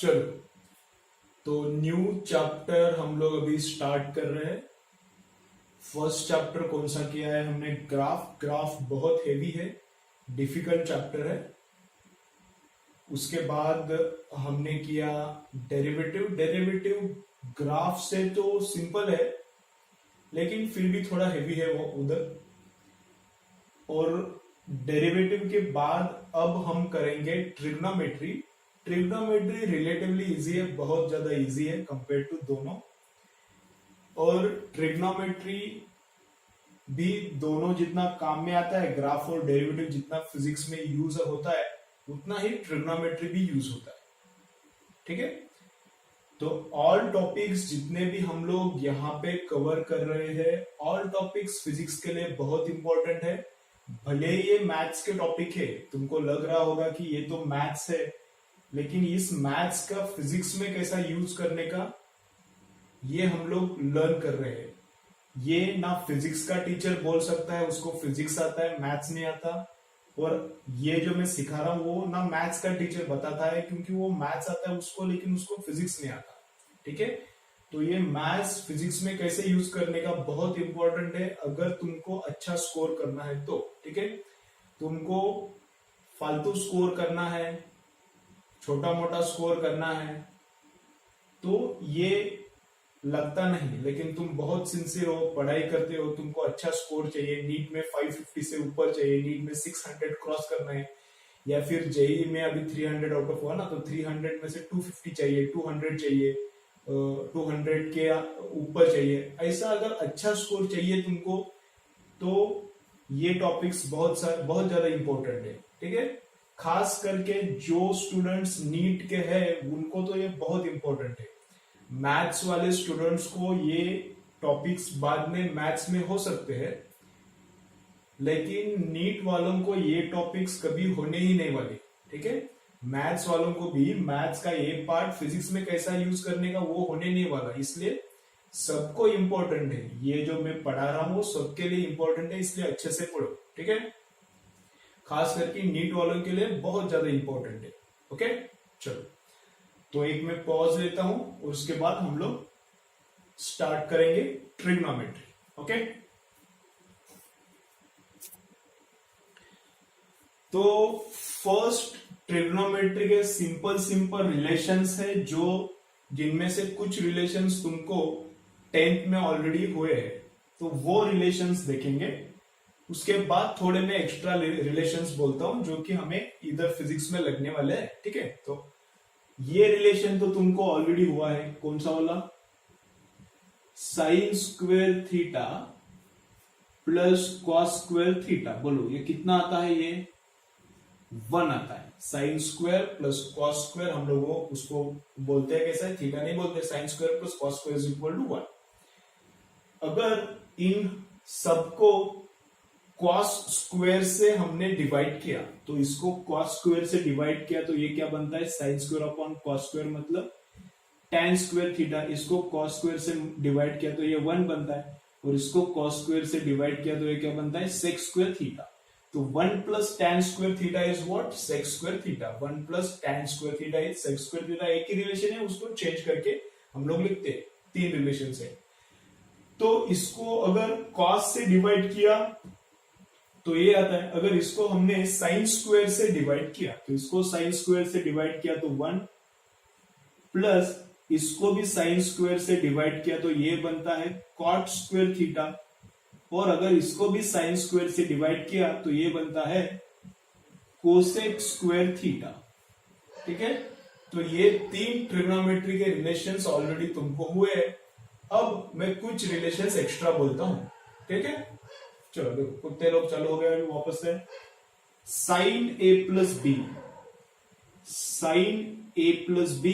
चलो, तो new chapter हम लोग अभी स्टार्ट कर रहे हैं। फर्स्ट चैप्टर कौन सा किया है हमने? ग्राफ। ग्राफ बहुत हेवी है, डिफिकल्ट चैप्टर है। उसके बाद हमने किया डेरिवेटिव। डेरिवेटिव ग्राफ से तो सिंपल है, लेकिन फिर भी थोड़ा हेवी है वो उधर। और डेरिवेटिव के बाद अब हम करेंगे ट्रिग्नोमेट्री। ट्रिग्नोमेट्री रिलेटिवली इजी है, बहुत ज्यादा इजी है कंपेयर टू दोनों। और ट्रिग्नोमेट्री भी दोनों जितना काम में आता है, ग्राफ और डेरिवेटिव जितना फिजिक्स में यूज होता है उतना ही ट्रिग्नोमेट्री भी यूज होता है। ठीक है, तो ऑल टॉपिक्स जितने भी हम लोग यहाँ पे कवर कर रहे हैं, ऑल टॉपिक्स फिजिक्स के लिए बहुत इंपॉर्टेंट है। भले ये मैथ्स के टॉपिक है, तुमको लग रहा होगा कि ये तो मैथ्स है, लेकिन इस मैथ्स का फिजिक्स में कैसा यूज करने का ये हम लोग लर्न कर रहे हैं। ये ना फिजिक्स का टीचर बोल सकता है उसको फिजिक्स आता है, मैथ्स नहीं आता। और ये जो मैं सिखा रहा हूं वो ना मैथ्स का टीचर बताता है, क्योंकि वो मैथ्स आता है उसको, लेकिन उसको फिजिक्स नहीं आता। ठीक है, तो ये मैथ्स फिजिक्स में कैसे यूज करने का बहुत इंपॉर्टेंट है अगर तुमको अच्छा स्कोर करना है तो। ठीक है, तुमको फालतू स्कोर करना है, छोटा मोटा स्कोर करना है, तो ये लगता नहीं, लेकिन तुम बहुत सिंसियर हो, पढ़ाई करते हो, तुमको अच्छा स्कोर चाहिए, नीट में 550 से ऊपर चाहिए, नीट में 600 क्रॉस करना है, या फिर जेई में अभी 300 आउट ऑफ हुआ ना, तो 300 में से 250 चाहिए, 200 चाहिए, 200 के ऊपर चाहिए। ऐसा अगर अच्छा स्कोर चाहिए तुमको तो ये टॉपिक्स बहुत ज्यादा इंपॉर्टेंट है। ठीक है, खास करके जो स्टूडेंट्स नीट के हैं उनको तो ये बहुत इंपॉर्टेंट है। मैथ्स वाले स्टूडेंट्स को ये टॉपिक्स बाद में मैथ्स में हो सकते हैं, लेकिन नीट वालों को ये टॉपिक्स कभी होने ही नहीं वाले। ठीक है, मैथ्स वालों को भी मैथ्स का ये पार्ट फिजिक्स में कैसा यूज करने का वो होने नहीं वाला, इसलिए सबको इंपॉर्टेंट है। ये जो मैं पढ़ा रहा हूँ सबके लिए इंपॉर्टेंट है, इसलिए अच्छे से पढ़ो। ठीक है, खास करके नीट वालों के लिए बहुत ज्यादा इंपॉर्टेंट है। ओके, चलो, तो एक मैं पॉज लेता हूं और उसके बाद हम लोग स्टार्ट करेंगे ट्रिग्नोमेट्री। ओके, तो फर्स्ट ट्रिग्नोमेट्री के सिंपल रिलेशंस है, जो जिनमें से कुछ रिलेशंस तुमको 10th में ऑलरेडी हुए हैं, तो वो रिलेशंस देखेंगे। उसके बाद थोड़े में एक्स्ट्रा रिलेशंस बोलता हूं जो कि हमें इधर फिजिक्स में लगने वाले हैं। ठीक है, तो ये रिलेशन तो तुमको ऑलरेडी हुआ है, कौन सा वाला? Sine square theta plus cos square theta. बोलो ये कितना आता है? ये 1 आता है। Sign square plus cos square हम लोग उसको बोलते हैं कैसा है? थीटा नहीं बोलते, sine square plus cos square is equal to 1। अगर इन सबको कॉस स्क्वेयर से हमने डिवाइड किया, तो इसको कॉस स्क्वेयर से डिवाइड किया तो ये क्या बनता है? Sine square upon cos square मतलब tan स्क्वेयर थीटा। इसको कॉस स्क्वेयर से डिवाइड किया तो ये 1 बनता है, और इसको कॉस स्क्वेयर से डिवाइड किया तो ये क्या बनता है? Sec square theta. तो 1 plus tan square theta is what? Sec square theta. 1 plus tan square theta is sec square theta. एक ही रिलेशन है, उसको चेंज करके हम लोग लिखते हैं, 3 रिलेशन है। तो इसको अगर कॉस से डिवाइड किया तो ये आता है। अगर इसको हमने साइन स्क्वायर से डिवाइड किया, तो इसको साइन स्क्वायर से डिवाइड किया तो 1, प्लस इसको भी साइन स्क्वायर से डिवाइड किया तो ये बनता है कॉट स्क्वायर थीटा, और अगर इसको भी साइन स्क्वायर से डिवाइड किया तो ये बनता है कोसेक स्क्वायर थीटा। ठीक है, तो ये 3 ट्रिग्नोमेट्री के रिलेशंस ऑलरेडी तुमको हुए। अब मैं कुछ रिलेशंस एक्स्ट्रा बोलता हूं। ठीक है, चलो देखो, कुत्ते लोग चालू हो गए वापस से। Sign A plus B, sine A plus B,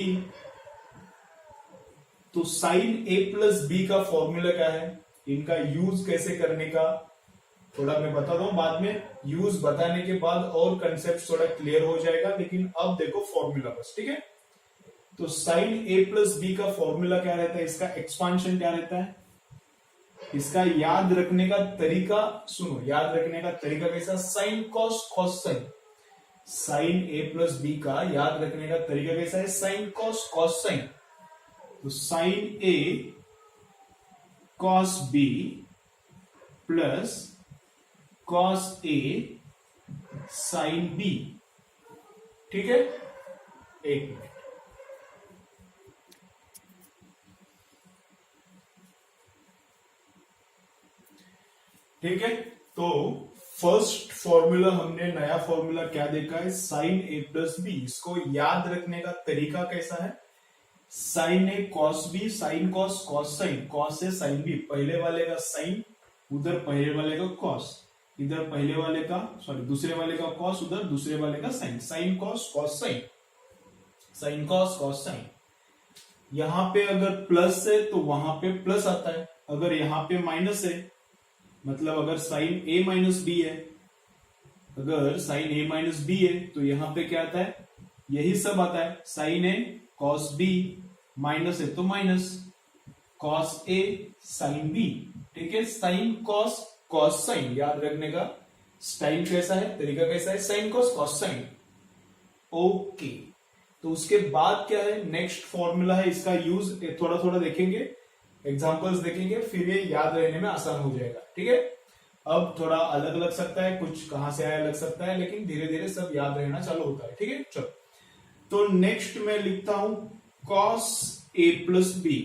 तो साइन ए प्लस बी का फॉर्मूला क्या है? इनका यूज कैसे करने का थोड़ा मैं बताता हूं बाद में। यूज बताने के बाद और कंसेप्ट थोड़ा क्लियर हो जाएगा, लेकिन अब देखो फॉर्मूला बस। ठीक है, तो साइन ए प्लस बी का फॉर्मूला क्या रहता है? इसका एक्सपांशन क्या रहता है? इसका याद रखने का तरीका सुनो, याद रखने का तरीका कैसा? Sine cos cos sine. Sine A plus B का याद रखने का तरीका कैसा है? Sine cos cos sine. तो sine A cos B plus cos A sine B. ठीक है, एक मिनट। ठीक है, तो फर्स्ट फॉर्मूला हमने नया फॉर्मूला क्या देखा है? Sine A plus B. इसको याद रखने का तरीका कैसा है? Sine A cos B, sine cos cos sine, cos A sine B. पहले वाले का साइन, उधर पहले वाले का कॉस, इधर पहले वाले का दूसरे वाले का कॉस, उधर दूसरे वाले का sine. Sine cos cos sine, sine cos cos sine. यहां पे अगर प्लस है तो वहां पे प्लस आता है, अगर यहां पे माइनस है, मतलब अगर साइन ए माइनस बी है, अगर साइन ए माइनस बी है तो यहां पे क्या आता है? यही सब आता है। Sine A cos B, minus है तो minus cos A sine B. ठीक है, साइन कॉस कॉस साइन याद रखने का स्टाइल कैसा है, तरीका कैसा है? Sine cos cos sign. Okay, तो उसके बाद क्या है? नेक्स्ट फॉर्मूला है, इसका यूज थोड़ा थोड़ा देखेंगे, एग्जांपल्स देखेंगे, फिर ये याद रहने में आसान हो जाएगा। ठीक है, अब थोड़ा अलग लग सकता है, कुछ कहां से आया लग सकता है, लेकिन धीरे धीरे सब याद रहना चालू होता है। ठीक है, चलो, तो नेक्स्ट मैं लिखता हूं cos A plus B.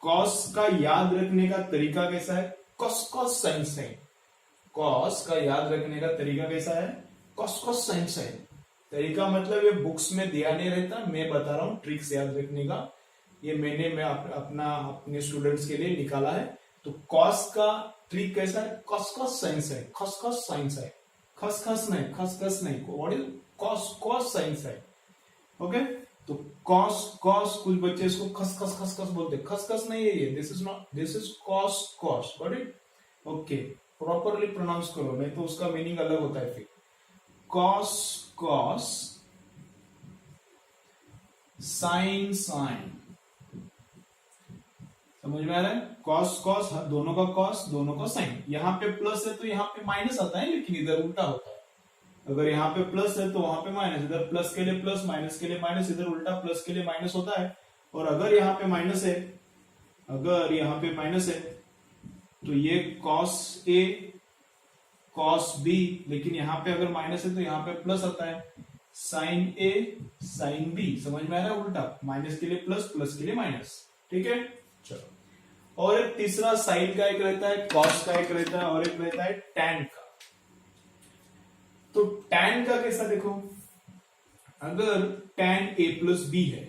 Cos का याद रखने का तरीका कैसा है? Cos cos sine sine. Cos का याद रखने का तरीका कैसा है? Cos cos sine sine. तरीका मतलब ये बुक्स में दिया नहीं रहता, मैं बता रहा हूं ट्रिक्स याद रखने का। ये मैं अपने स्टूडेंट्स के लिए निकाला है। तो कॉस का ट्रिक कैसा है? कॉस कॉस साइन साइन, खस खस साइन साइन, खस खस नहीं, खस खस नहीं, what is cos cos sine sine. Okay, तो कॉस कॉस, कुछ बच्चे इसको खस खस खस खस बोलते हैं, खस खस नहीं है ये, this is not, this is cos cos. Got it? Okay, properly pronounce करो, नहीं तो उसका मीनिंग अलग होता है फिर। कॉस कॉस साइन साइन, समझ में आ रहा है? कॉस कॉस, दोनों का कॉस, दोनों का साइन। यहाँ पे प्लस है तो यहाँ पे माइनस आता है, लेकिन इधर उल्टा होता है। अगर यहाँ पे प्लस है तो वहां पे माइनस, इधर प्लस के लिए प्लस, माइनस के लिए माइनस, इधर उल्टा प्लस के लिए माइनस होता है। और अगर यहाँ पे माइनस है, अगर यहाँ पे माइनस है तो ये कॉस ए कॉस बी, लेकिन यहाँ पे अगर माइनस है तो यहाँ पे प्लस आता है, साइन ए साइन बी। समझ में आ रहा है? उल्टा, माइनस के लिए प्लस, प्लस के लिए माइनस। ठीक है, चलो। और एक तीसरा साइन का एक रहता है, कॉस का एक रहता है, और एक रहता है टैन का। तो टैन का कैसा देखो? अगर टैन ए प्लस बी है,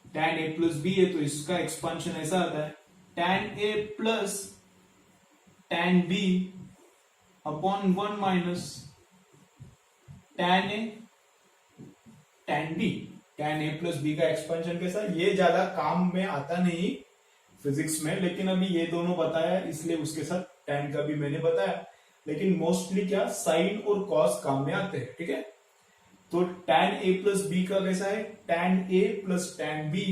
टैन ए प्लस बी है तो इसका एक्सपांशन ऐसा आता है, tan A plus tan B upon 1 minus tan A tan B. Tan A plus B का एक्सपेंशन कैसा? ये ज्यादा काम में आता नहीं फिजिक्स में, लेकिन अभी ये दोनों बताया इसलिए उसके साथ टैन का भी मैंने बताया। लेकिन मोस्टली क्या, साइन और कॉस काम में आते हैं। ठीक है, तो टैन ए प्लस बी का कैसा है? Tan A plus tan B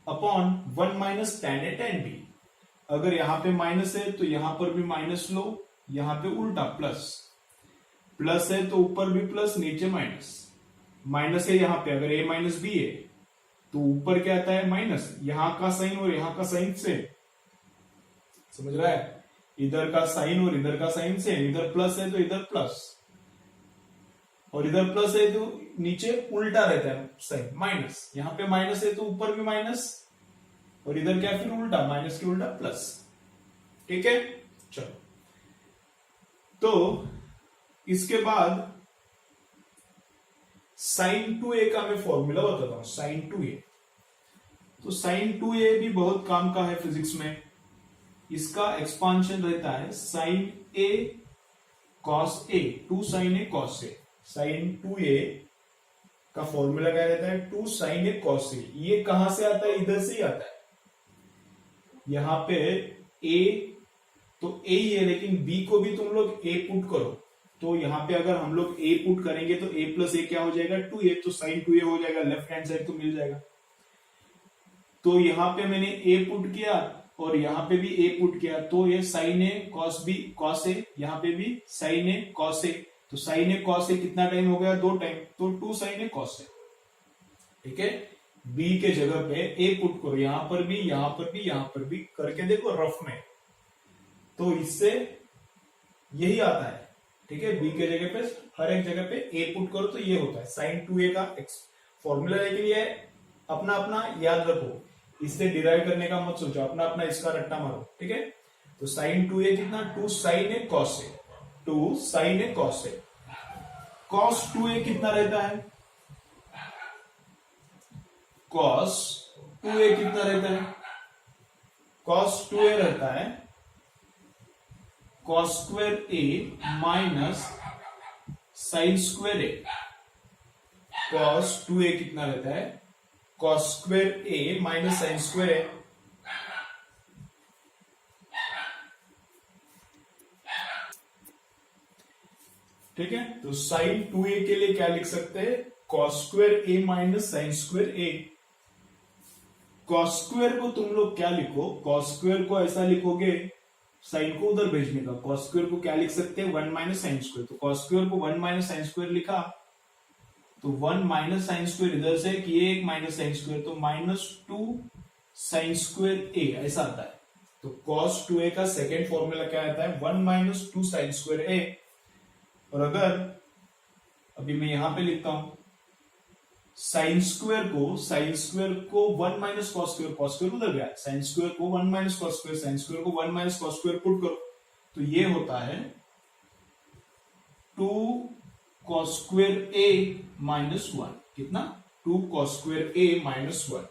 upon 1 minus tan A tan B. अगर यहां पे माइनस है तो यहां पर भी माइनस लो, यहां पे उल्टा प्लस, प्लस है तो ऊपर भी प्लस, नीचे माइनस, माइनस है यहां पे, अगर ए माइनस बी है तो ऊपर क्या आता है? माइनस। यहां का साइन और यहां का साइन से, समझ रहा है? इधर का साइन और इधर का साइन से, इधर प्लस है तो इधर प्लस, और इधर प्लस है तो नीचे उल्टा रहता है साइन, माइनस। यहां पे माइनस है तो ऊपर भी माइनस, और इधर क्या फिर उल्टा, माइनस के उल्टा प्लस। ठीक है, चलो। तो इसके बाद साइन 2a का मैं फॉर्मूला बताता हूं, साइन 2a। तो साइन 2a भी बहुत काम का है फिजिक्स में। इसका एक्सपांशन रहता है sine a cos a, 2 sine a cos a। Sine 2a का फॉर्मूला क्या रहता है? 2 साइन a कॉस a। ये कहां से आता है? इधर से ही आता है। यहां पे a तो a ही है, लेकिन b को भी तुम लोग a पुट करो, तो यहां पे अगर हम लोग a पुट करेंगे तो a प्लस a क्या हो जाएगा? 2a, तो साइन 2a हो जाएगा, लेफ्ट हैंड साइड तो मिल जाएगा। तो यहां पे मैंने a पुट किया और यहां पे भी a पुट किया, तो ये sine a cos b cos a, यहां पे भी साइन a कॉस a, तो साइन ए कॉस ए कितना टाइम हो गया, 2 टाइम, तो 2 साइन ए कॉस ए। ठीक है, बी के जगह पे ए पुट करो, यहां पर भी, यहां पर भी, यहां पर भी करके देखो रफ में, तो इससे यही आता है। ठीक है, बी के जगह पे हर एक जगह पे ए पुट करो तो ये होता है साइन 2a का फॉर्मूला। लेकिन ये अपना अपना याद रखो, इससे डिराइव करने का मत सोचो, अपना अपना इसका रट्टा मारो। ठीक है, तो साइन 2a कितना, 2 sign A cos A, 2 sign A cos A. Cos 2a कितना रहता है, कॉस 2a कितना रहता है, कॉस 2a रहता है cos square A minus sine square A. Cos 2a कितना रहता है, cos square A minus sine square ए। ठीक है, तो साइन 2a के लिए क्या लिख सकते हैं, cos square A minus sine square A. Cos square को तुम लोग क्या लिखो, कॉस स्क्वायर को ऐसा लिखोगे, साइन को उधर भेजने का, कॉस स्क्वायर को क्या लिख सकते हैं, 1 माइनस साइन स्क्वायर। तो कॉस स्क्वायर को 1 माइनस साइन स्क्वायर लिखा, तो 1 माइनस साइन स्क्वायर इधर से किए, 1 माइनस साइन स्क्वायर, तो -2 साइन स्क्वायर ए ऐसा आता है। तो cos 2a का सेकेंड फॉर्मूला क्या आता है, 1 माइनस 2 साइन स्क्वायर ए। और अगर अभी मैं यहां पे लिखता हूं साइन स्क्वायर को 1 माइनस कॉस स्क्वायर उधर गया, साइन स्क्वायर को 1 minus cos square, sine square को 1 माइनस कॉस स्क्वायर पुट करो, तो ये होता है 2 कॉस स्क्वायर ए माइनस 1। कितना, 2 कॉस स्क्वायर ए माइनस 1।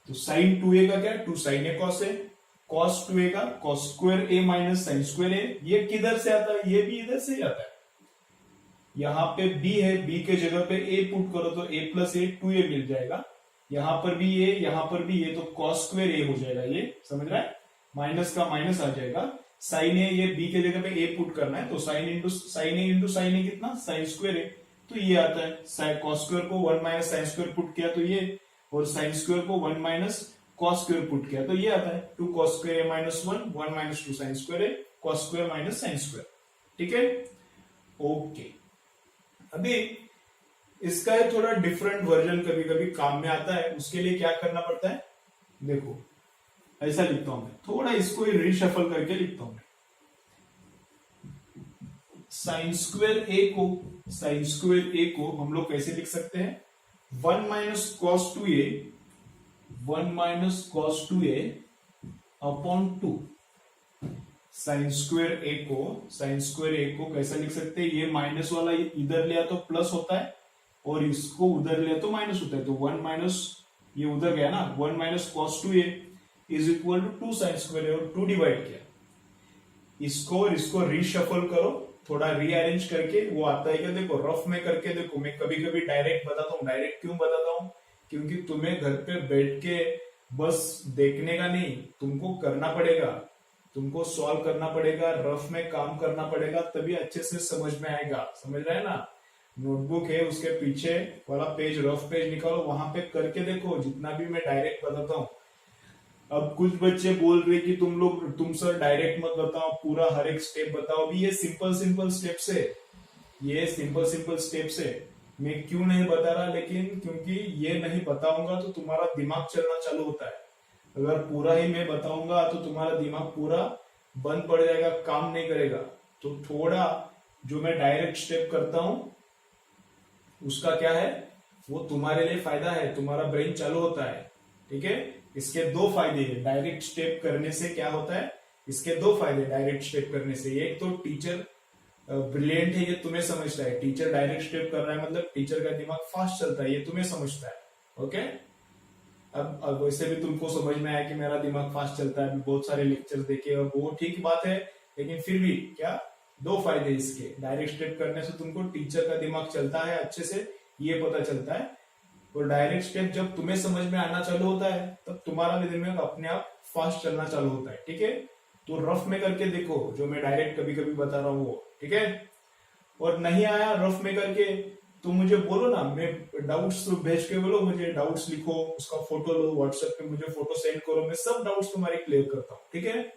तो साइन 2a का क्या, 2 sign A cos A, cos 2a का cos square A minus sine square ए। ये किधर से आता है, ये भी इधर से ही आता है। यहां पे b है, b के जगह पे a पुट करो तो a प्लस ए 2a मिल जाएगा। यहां पर भी a, यहां पर भी a, तो कॉस स्क्वायर ए हो जाएगा, ये समझ रहा है, माइनस का माइनस आ जाएगा। साइन ए, ये b के जगह पे a पुट करना है, तो साइन इंटू साइन ए कितना, साइन स्क्वायर ए, तो ये आता है। कॉस स्क्वायर को 1 माइनस साइन स्क्वायर पुट किया तो ये, और साइन स्क्वायर को 1 माइनस कॉस स्क्वायर पुट किया तो ये आता है 2 cos square A minus 1 minus 2 sine square A, cos square minus sine square. ठीक है, ओके। अभी इसका एक थोड़ा डिफरेंट वर्जन कभी कभी काम में आता है, उसके लिए क्या करना पड़ता है, देखो ऐसा लिखता हूं मैं, थोड़ा इसको रिशफल करके लिखता हूं। साइन स्क्वायर ए को हम लोग कैसे लिख सकते हैं, 1 minus cos 2a, 1 minus cos 2a upon 2। Sine square A को कैसा लिख सकते हैं, ये माइनस वाला इधर लिया तो प्लस होता है, और इसको उधर लिया तो माइनस होता है, तो 1 माइनस ये उधर गया ना, 1 minus cos 2a is equal to 2 sine square A, और 2 डिवाइड किया, इसको रीशफल करो, थोड़ा रीअरेंज करके, वो आता है क्या, देखो रफ में करके देखो। मैं कभी कभी डायरेक्ट बताता हूँ, डायरेक्ट क्यों बताता हूँ, क्योंकि तुम्हें घर पे बैठ के बस देखने का नहीं, तुमको करना पड़ेगा, तुमको सॉल्व करना पड़ेगा, रफ में काम करना पड़ेगा, तभी अच्छे से समझ में आएगा। समझ रहे हैं ना, नोटबुक है, उसके पीछे वाला पेज, रफ पेज निकालो, वहां पे करके देखो, जितना भी मैं डायरेक्ट बताता हूँ। अब कुछ बच्चे बोल रहे कि तुम सर डायरेक्ट मत बताओ, पूरा हर एक स्टेप बताओ। भी ये सिंपल स्टेप्स है, ये सिंपल स्टेप्स है। मैं क्यों नहीं बता रहा, लेकिन क्योंकि ये नहीं बताऊंगा तो तुम्हारा दिमाग चलना चालू होता है। अगर पूरा ही मैं बताऊंगा तो तुम्हारा दिमाग पूरा बंद पड़ जाएगा, काम नहीं करेगा। तो थोड़ा जो मैं डायरेक्ट स्टेप करता हूं उसका क्या है, वो तुम्हारे लिए फायदा है, तुम्हारा ब्रेन चालू होता है। ठीक है, इसके 2 फायदे हैं डायरेक्ट स्टेप करने से। क्या होता है, इसके 2 फायदे डायरेक्ट स्टेप करने से। एक तो टीचर ब्रिलियंट है, ये तुम्हें समझता है, टीचर डायरेक्ट स्टेप कर रहा है मतलब टीचर का दिमाग फास्ट चलता है, ये तुम्हें समझता है। ओके, अब वैसे भी तुमको समझ में आया कि मेरा दिमाग फास्ट चलता है, बहुत सारे लेक्चर देखे, और वो ठीक बात है, लेकिन फिर भी क्या 2 फायदे इसके। डायरेक्ट स्टेप करने से तुमको टीचर का दिमाग चलता है अच्छे से, ये पता चलता है, और डायरेक्ट स्टेप जब तुम्हें समझ में आना चालू होता है तब तुम्हारा भी दिमाग अपने आप फास्ट चलना चालू होता है। ठीक है, तो रफ में करके देखो, जो मैं डायरेक्ट कभी कभी बता रहा हूँ वो। ठीक है, और नहीं आया रफ में करके तो मुझे बोलो ना, मैं डाउट्स भेज के बोलो, मुझे डाउट्स लिखो, उसका फोटो लो, व्हाट्सएप पे मुझे फोटो सेंड करो, मैं सब डाउट्स तुम्हारे क्लियर करता हूँ। ठीक है,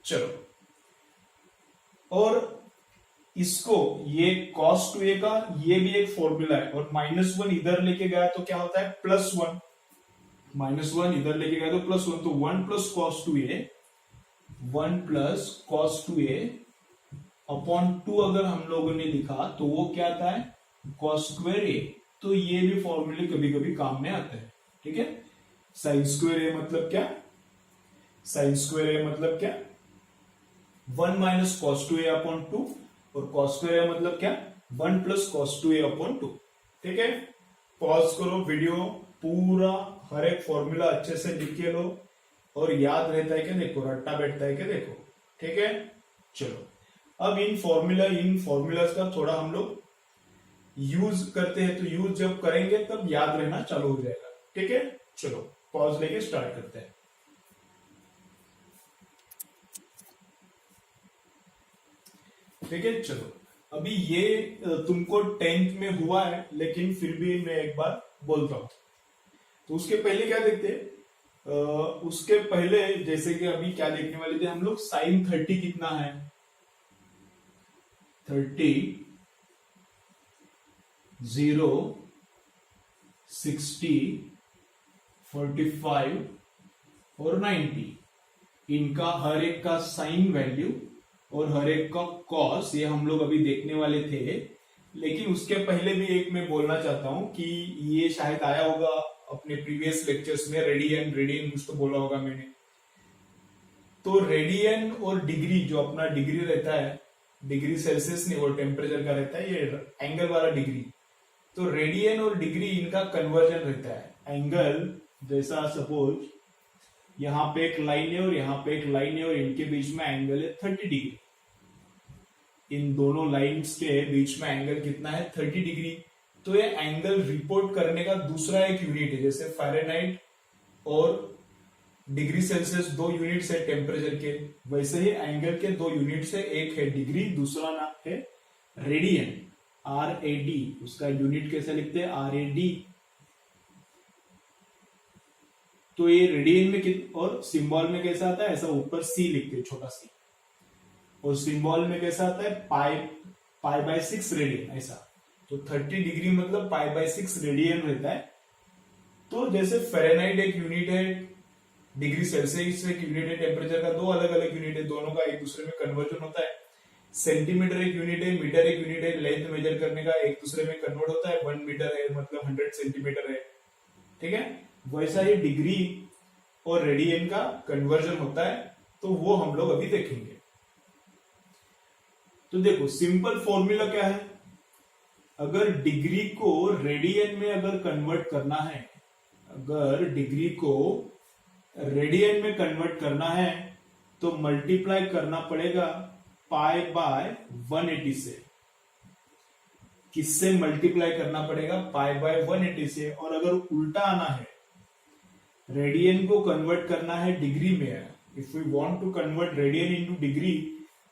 चलो और इसको ये cos 2a का ये भी एक फॉर्मूला है, और -1 इधर लेके गया तो क्या होता है +1, -1 इधर लेके गया तो +1, तो 1 + cos 2a, 1 + cos 2a upon 2 अगर हम लोगों ने लिखा तो वो क्या आता है cos स्क्वायर a। तो ये भी फॉर्मूले कभी कभी काम में आते हैं, ठीक है। sin स्क्वायर a मतलब क्या, sin स्क्वायर a मतलब क्या 1 - cos 2a अपॉन 2, और cos स्क्वायर a मतलब क्या 1 + cos 2a अपॉन 2, ठीक है। पॉज करो वीडियो, पूरा हर एक फॉर्मूला अच्छे से लिख के लो, और याद रहता है क्या देखो, रट्टा बैठता है क्या देखो, ठीक है। चलो अब इन फॉर्मूलाज का थोड़ा हम लोग यूज करते हैं, तो यूज जब करेंगे तब याद रहना चालू हो जाएगा, ठीक है। चलो पॉज लेके स्टार्ट करते हैं। ठीक है, चलो अभी ये तुमको 10th में हुआ है, लेकिन फिर भी मैं एक बार बोलता हूं। तो उसके पहले क्या देखते हैं, उसके पहले जैसे कि अभी क्या देखने वाले थे हम लोग, sin 30 कितना है, 30, 0, 60, 45 और 90, इनका हर एक का साइन वैल्यू और हर एक का कॉस ये हम लोग अभी देखने वाले थे। लेकिन उसके पहले भी एक मैं बोलना चाहता हूं कि ये शायद आया होगा अपने प्रीवियस लेक्चर्स में, रेडियन कुछ तो बोला होगा मैंने। तो रेडियन और डिग्री, जो अपना डिग्री रहता है, डिग्री सेल्सियस नहीं वो टेम्परेचर का रहता है, ये एंगल वाला डिग्री। तो रेडियन और डिग्री इनका कन्वर्जन रहता है। एंगल जैसा सपोज यहां पे एक लाइन है और यहां पे एक लाइन है, और इनके बीच में एंगल है 30 डिग्री। इन दोनों लाइंस के बीच में एंगल कितना है 30 डिग्री। तो ये एंगल रिपोर्ट करने का दूसरा एक यूनिट है, जैसे फ़ारेनहाइट और डिग्री सेल्सियस 2 यूनिट्स है टेम्परेचर के, वैसे ही एंगल के 2 यूनिट्स है, एक है डिग्री, दूसरा नाम है रेडियन, RAD। उसका यूनिट कैसे लिखते हैं RAD। तो ये रेडियन में और सिंबल में कैसा आता है, ऐसा ऊपर C लिखते हैं, छोटा सी, और सिंबल में कैसा आता है पाई/6 रेडियन ऐसा। तो 30 डिग्री मतलब पाई/6 रेडियन रहता है। तो जैसे फ़ारेनहाइट एक यूनिट है, डिग्री सेल्सियस एक यूनिट है, टेम्परेचर का 2 अलग अलग यूनिट है, दोनों का एक दूसरे में कन्वर्जन होता है। सेंटीमीटर एक यूनिट है, मीटर एक यूनिट है, लेंथ मेजर करने का एक दूसरे में कन्वर्ट होता है। 1 मीटर है मतलब 100 सेंटीमीटर है, ठीक है। वैसा ही डिग्री और रेडियन का कन्वर्जन होता है, तो वो हम लोग अभी देखेंगे। तो देखो सिंपल फॉर्मूला क्या है, अगर डिग्री को रेडियन में अगर कन्वर्ट करना है, अगर डिग्री को रेडियन में कन्वर्ट करना है तो मल्टीप्लाई करना पड़ेगा पाई/180 से। किससे मल्टीप्लाई करना पड़ेगा पाई/180 से। और अगर उल्टा आना है, रेडियन को कन्वर्ट करना है डिग्री में, if we want to convert radian into degree,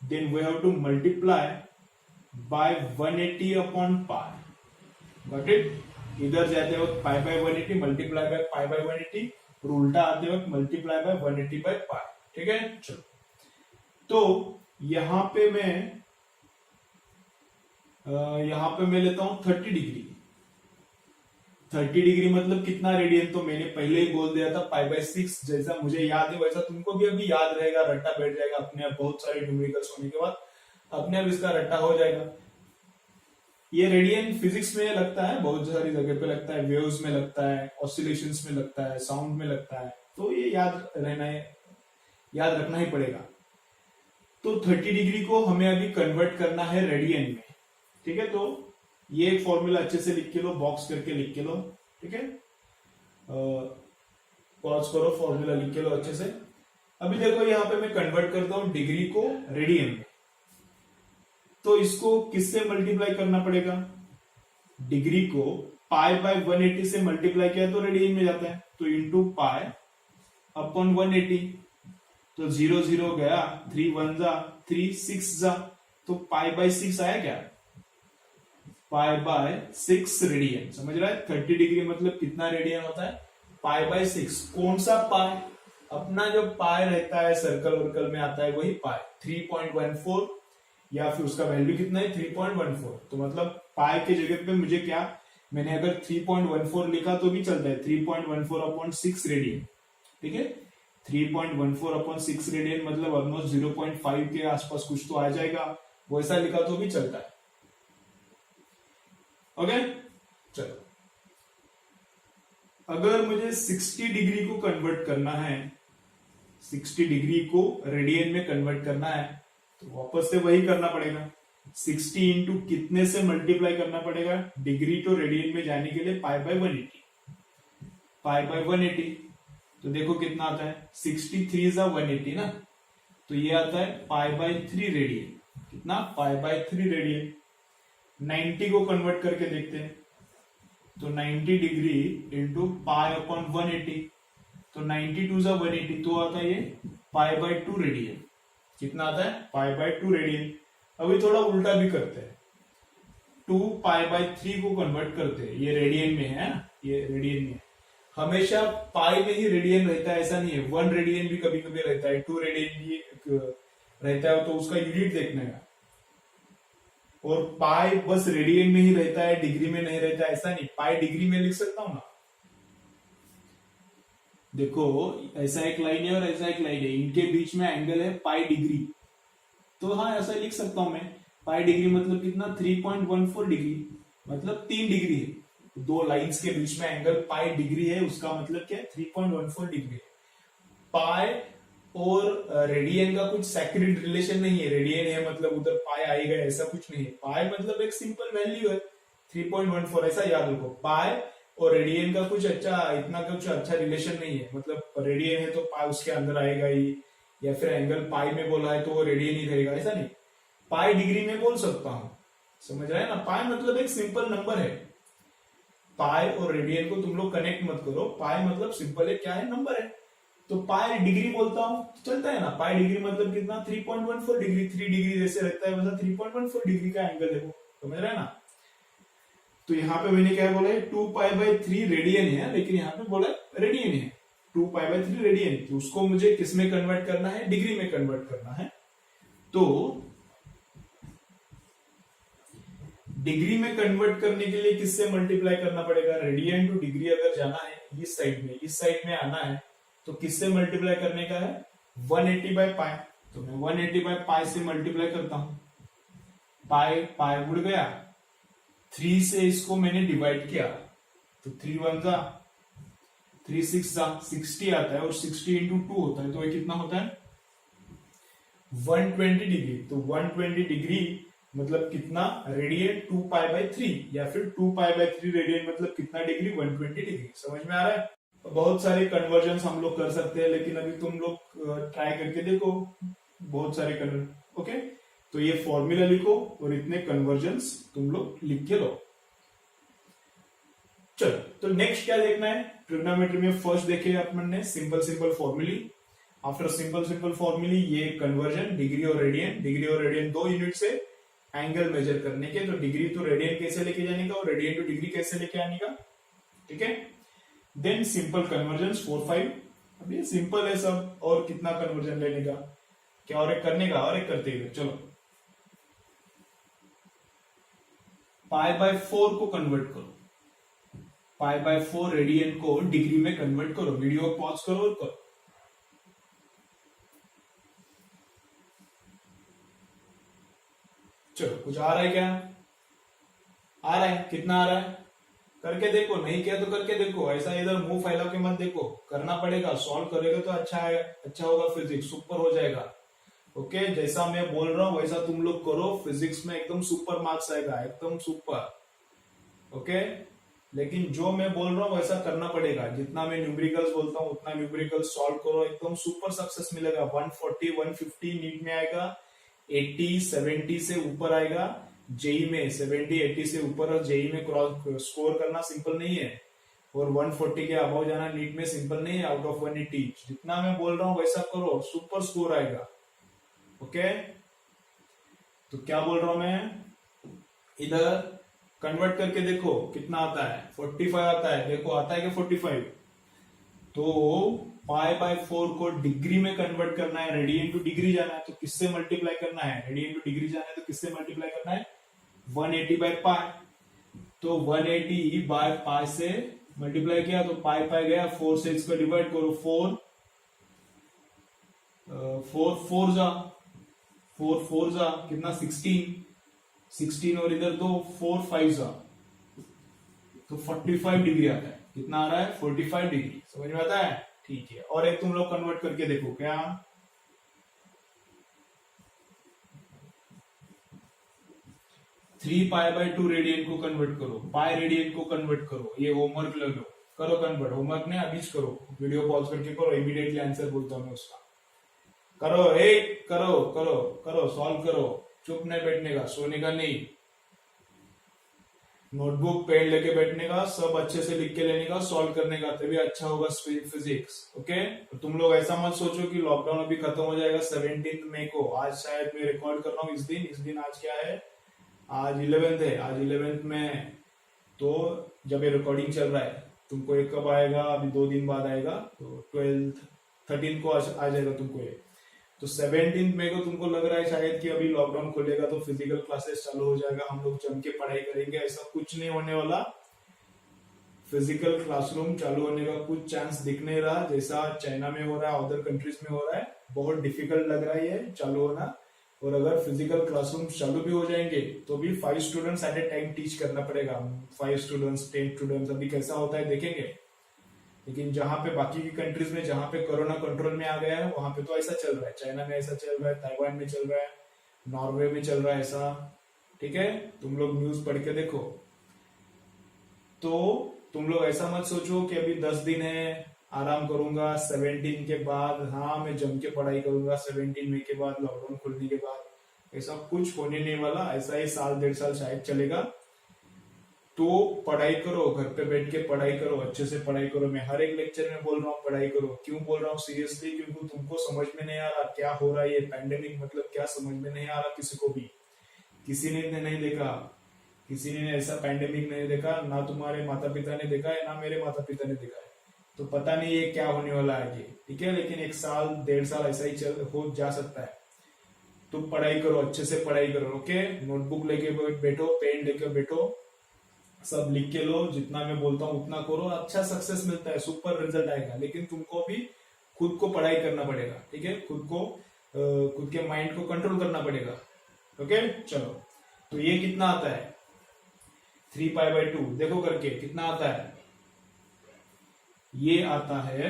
then we have to multiply by 180 upon pi. Got it. इधर जाते वक्त पाई/180 मल्टीप्लाई बाय पाई/180, और उल्टा आते वक्त मल्टीप्लाई बाय 180 बाय पाई, ठीक है। चलो तो यहां पे मैं लेता हूं 30 डिग्री। 30 डिग्री मतलब कितना रेडियन, तो मैंने पहले ही बोल दिया था पाई/6। जैसा मुझे याद है वैसा तुमको भी अभी याद रहेगा, रट्टा बैठ जाएगा अपने आप। बहुत सारे न्यूमेरिकल्स होने के बाद अपने आप इसका रट्टा हो जाएगा। ये रेडियन फिजिक्स में लगता है, बहुत सारी जगह पे लगता है, वेव्स में लगता है, ऑसिलेशंस में लगता है, साउंड में लगता है, तो ये याद रखना ही पड़ेगा। तो 30 डिग्री को हमें अभी कन्वर्ट करना है रेडियन में, ठीक है। तो ये एक फॉर्मूला अच्छे से लिख के लो, बॉक्स करके लिख के लो, ठीक है। पॉज करो, फॉर्मूला लिख के लो अच्छे से। अभी देखो यहाँ पे मैं कन्वर्ट करता हूं डिग्री को रेडियन में, तो इसको किससे मल्टीप्लाई करना पड़ेगा, डिग्री को पाई/180 से मल्टीप्लाई किया तो रेडियन में जाता है, तो इंटू पाई अपॉन 180, तो 0 0 गया, 3 1 जा, 3 6 जा, तो पाई/6 आया क्या, पाई/6 रेडियन। समझ रहा है, 30 डिग्री मतलब कितना रेडियन होता है पाई/6। कौन सा पाई, अपना जो पाई रहता है सर्कल वर्कल में आता है वही पाई, 3.14, या फिर उसका वैल्यू कितना है 3.14। तो मतलब पाई के जगह पे मुझे क्या, मैंने अगर 3.14 लिखा तो भी चलता है, 3.14 अपॉन 6 रेडियन, ठीक है। 3.14 अपॉन 6 रेडियन मतलब ऑलमोस्ट 0.5 के आसपास कुछ तो आ जाएगा, वैसा लिखा तो भी चलता है। ओके चलो, अगर मुझे 60 डिग्री को कन्वर्ट करना है, 60 डिग्री को रेडियन में कन्वर्ट करना है, तो वापस से वही करना पड़ेगा। 60 इंटू कितने से मल्टीप्लाई करना पड़ेगा, डिग्री तो रेडियन में जाने के लिए पाई बाय 180, पाई बाय 180। तो देखो कितना आता है, 63 is 180 ना, तो ये आता है पाई बाय 3 रेडियन। कितना, पाई बाय 3 रेडियन। 90 को कन्वर्ट करके देखते हैं, तो 90 डिग्री इंटू पाई अपॉन 180, तो 92 is 180, तो आता है ये पाई बाय 2 रेडियन। कितना आता है, पाई बाय 2 रेडियन। अभी थोड़ा उल्टा भी करते हैं, 2 पाई बाय 3 को कन्वर्ट करते हैं, ये रेडियन में है ना, ये रेडियन में है। हमेशा पाई में ही रेडियन रहता है ऐसा नहीं है, 1 रेडियन भी कभी कभी रहता है, 2 रेडियन भी रहता है, तो उसका यूनिट देखना है। और पाई बस रेडियन में ही रहता है, डिग्री में नहीं रहता है ऐसा नहीं, पाई डिग्री में लिख सकता हूं ना। देखो ऐसा एक लाइन है और ऐसा एक लाइन है, इनके बीच में एंगल है पाई डिग्री, तो हाँ ऐसा लिख सकता हूं मैं, पाई डिग्री मतलब कितना, 3.14 डिग्री, मतलब 3 डिग्री है। दो लाइंस के बीच में एंगल पाई डिग्री है, उसका मतलब क्या है, 3.14 डिग्री। पाई और रेडियन का कुछ सैक्रेड रिलेशन नहीं है, रेडियन है मतलब उधर पाई आएगा ऐसा कुछ नहीं है। पाई मतलब एक सिंपल वैल्यू है 3.14, ऐसा याद रखो। पाई और रेडियन का कुछ इतना कुछ अच्छा रिलेशन नहीं है, मतलब रेडियन है तो पाई उसके अंदर आएगा ही, या फिर एंगल पाई में बोला है तो वो रेडियन ही रहेगा, ऐसा नहीं। पाई डिग्री में बोल सकता हूं, समझ रहे हैं ना। पाई मतलब एक सिंपल नंबर है, पाई और रेडियन को तुम लोग कनेक्ट मत करो, पाई मतलब सिंपल है, क्या है, नंबर है। तो पाई डिग्री बोलता हूं चलता है ना, पाई डिग्री मतलब कितना, 3.14 डिग्री, 3 डिग्री जैसे रहता है वैसा 3.14 डिग्री का एंगल है वो, समझ रहे हैं ना। तो यहाँ पे मैंने क्या बोला है, 2 पाई बाय 3 रेडियन है, लेकिन यहाँ पे बोला रेडियन है, 2 पाई बाय 3 रेडियन, तो उसको मुझे किस में कन्वर्ट करना है, डिग्री में कन्वर्ट करना है। तो डिग्री में कन्वर्ट करने के लिए किससे मल्टीप्लाई करना पड़ेगा, रेडियन टू डिग्री अगर जाना है इस साइड में आना है, तो किससे मल्टीप्लाई करने का है, 180 बाय पाई। तो मैं 180 बाय पाई से मल्टीप्लाई करता हूं, पाई पाई उड़ गया, 3 से इसको मैंने डिवाइड किया, तो 3 1 जा 3 6 जा 60 आता है, और 60 इंटू 2 होता है, तो ये कितना होता है 120 डिग्री। तो 120 डिग्री मतलब कितना, रेडियन 2 पाई बाय 3, या फिर 2 पाई बाय 3 रेडियन मतलब कितना डिग्री, 120 डिग्री। समझ में आ रहा है। बहुत सारे कन्वर्जन हम लोग कर सकते हैं, लेकिन अभी तुम लोग ट्राई करके देखो, बहुत सारे कन्वर्जन। ओके, तो ये फॉर्मूला लिखो और इतने कन्वर्जन्स तुम लोग लिख के लो। चलो, तो नेक्स्ट क्या देखना है, ट्रिग्नोमेट्री में फर्स्ट देखे अपन ने simple formulae. After simple formulae ये कन्वर्जन डिग्री और रेडियन 2 यूनिट से एंगल मेजर करने के, तो डिग्री तो रेडियन कैसे लेके जाने का और रेडियन टू डिग्री कैसे लेके आने का, ठीक है। देन सिंपल कन्वर्जन 4 5, अब ये सिंपल है सब, और कितना कन्वर्जन लेने का, क्या और एक करने का, और एक करते हुए चलो। पाई बाय 4 को कन्वर्ट करो, पाई बाय 4 रेडियन को डिग्री में कन्वर्ट करो। वीडियो पॉज करो और करो। चलो, कुछ आ रहा है क्या, आ रहा है, कितना आ रहा है, करके देखो, नहीं किया तो करके देखो, ऐसा इधर मुंह फैला के मत देखो, करना पड़ेगा, सॉल्व करेगा तो अच्छा होगा, फिजिक्स सुपर हो जाएगा। ओके, जैसा मैं बोल रहा हूं वैसा तुम लोग करो, फिजिक्स में एकदम सुपर मार्क्स आएगा, एकदम सुपर। ओके, लेकिन जो मैं बोल रहा हूं वैसा करना पड़ेगा, जितना मैं न्यूमेरिकल्स बोलता हूं उतना न्यूमेरिकल्स सॉल्व करो, एकदम सुपर सक्सेस मिलेगा। 140 150 नीट में आएगा, 80 70 से ऊपर आएगा, जेई में 70 80 से ऊपर, और जेई में क्रॉस स्कोर करना सिंपल नहीं है, और 140 के अबाव जाना नीट में सिंपल नहीं है, आउट ऑफ 180। जितना मैं बोल रहा हूं वैसा करो, सुपर स्कोर आएगा। ओके, तो क्या बोल रहा हूं मैं, इधर कन्वर्ट करके देखो कितना आता है, 45 आता है, देखो आता है क्या 45, तो पाई बाय 4 को डिग्री में कन्वर्ट करना है, रेडियन टू डिग्री जाना है तो किससे मल्टीप्लाई करना है, रेडियन टू डिग्री जाना है तो किससे मल्टीप्लाई करना है, 180 बाय पाई। तो 180 बाय पाई से मल्टीप्लाई किया तो पाई पाई गया, 4 से इसको डिवाइड करो, 4 जा कितना 16 और इधर तो 4 5 जा तो 45 डिग्री आता है। कितना आ रहा है, 45 डिग्री। समझ में आता है? ठीक है। और एक तुम लोग कन्वर्ट करके देखो क्या, 3 पाई बाय 2 रेडियन को कन्वर्ट करो, पाई रेडियन को कन्वर्ट करो। ये होमवर्क ले लो, करो कन्वर्ट। होमवर्क ने अभी करो, वीडियो पॉज करके करो, इमीडिएटली आंसर बोलता हूं मैं उसका। करो, करो करो करो, सॉल्व करो, चुप नहीं बैठने का, सोने का नहीं, नोटबुक पेन लेके बैठने का, सब अच्छे से लिख के लेने का, सॉल्व करने का, तभी अच्छा होगा फिजिक्स। ओके? तो तुम लोग ऐसा मत सोचो कि लॉकडाउन अभी खत्म हो जाएगा 17 मई को। आज शायद मैं रिकॉर्ड कर रहा हूँ इस दिन आज क्या है, आज 11th है, आज 11th में, तो जब ये रिकॉर्डिंग चल रहा है तुमको एक कब आएगा, अभी 2 दिन बाद आएगा, तो 13 को आ जाएगा तुमको ये। तो 17 मई को तुमको लग रहा है शायद कि अभी लॉकडाउन खुलेगा तो फिजिकल क्लासेस चालू हो जाएगा, हम लोग जम के पढ़ाई करेंगे। ऐसा कुछ नहीं होने वाला। फिजिकल क्लासरूम चालू होने का कुछ चांस दिख नहीं रहा, जैसा चाइना में हो रहा है, अदर कंट्रीज में हो रहा है। बहुत डिफिकल्ट लग रहा है चालू होना। और अगर फिजिकल क्लासरूम चालू भी हो जाएंगे तो भी 5 students at a time teach करना पड़ेगा। 5 स्टूडेंट्स, 10 स्टूडेंट्स, अभी कैसा होता है देखेंगे। लेकिन जहां पे बाकी की कंट्रीज में जहां पे कोरोना कंट्रोल में आ गया है वहां पे तो ऐसा चल रहा है, चाइना में ऐसा चल रहा है, ताइवान में चल रहा है, नॉर्वे में चल रहा है ऐसा। ठीक है, तुम लोग न्यूज पढ़ के देखो। तो तुम लोग ऐसा मत सोचो कि अभी 10 दिन है, आराम करूंगा, 17 के बाद हाँ मैं जम के पढ़ाई करूंगा, 17 मई के बाद, लॉकडाउन खुलने के बाद। ऐसा कुछ होने नहीं वाला। ऐसा ही 1.5 साल शायद चलेगा। तो पढ़ाई करो, घर पे बैठ के पढ़ाई करो, अच्छे से पढ़ाई करो। मैं हर एक लेक्चर में बोल रहा हूँ पढ़ाई करो। क्यों बोल रहा हूँ सीरियसली, क्योंकि तुमको समझ में नहीं आ रहा क्या हो रहा है, ये पैंडेमिक मतलब क्या समझ में नहीं आ रहा किसी को भी। किसी ने नहीं देखा, किसी ने ऐसा पैंडेमिक नहीं देखा, ना तुम्हारे माता पिता ने देखा है, ना मेरे माता पिता ने देखा है। तो पता नहीं ये क्या होने वाला है ये। ठीक है, लेकिन 1 साल 1.5 साल ऐसा ही हो जा सकता है। तुम पढ़ाई करो, अच्छे से पढ़ाई करो। ओके, नोटबुक लेके बैठो, पेन लेके बैठो, सब लिख के लो, जितना मैं बोलता हूँ उतना करो। अच्छा सक्सेस मिलता है, सुपर रिजल्ट आएगा। लेकिन तुमको भी खुद को पढ़ाई करना पड़ेगा। ठीक है, खुद के माइंड को कंट्रोल करना पड़ेगा। ओके, चलो। तो ये कितना आता है, 3 पाई बाय 2, देखो करके कितना आता है। ये आता है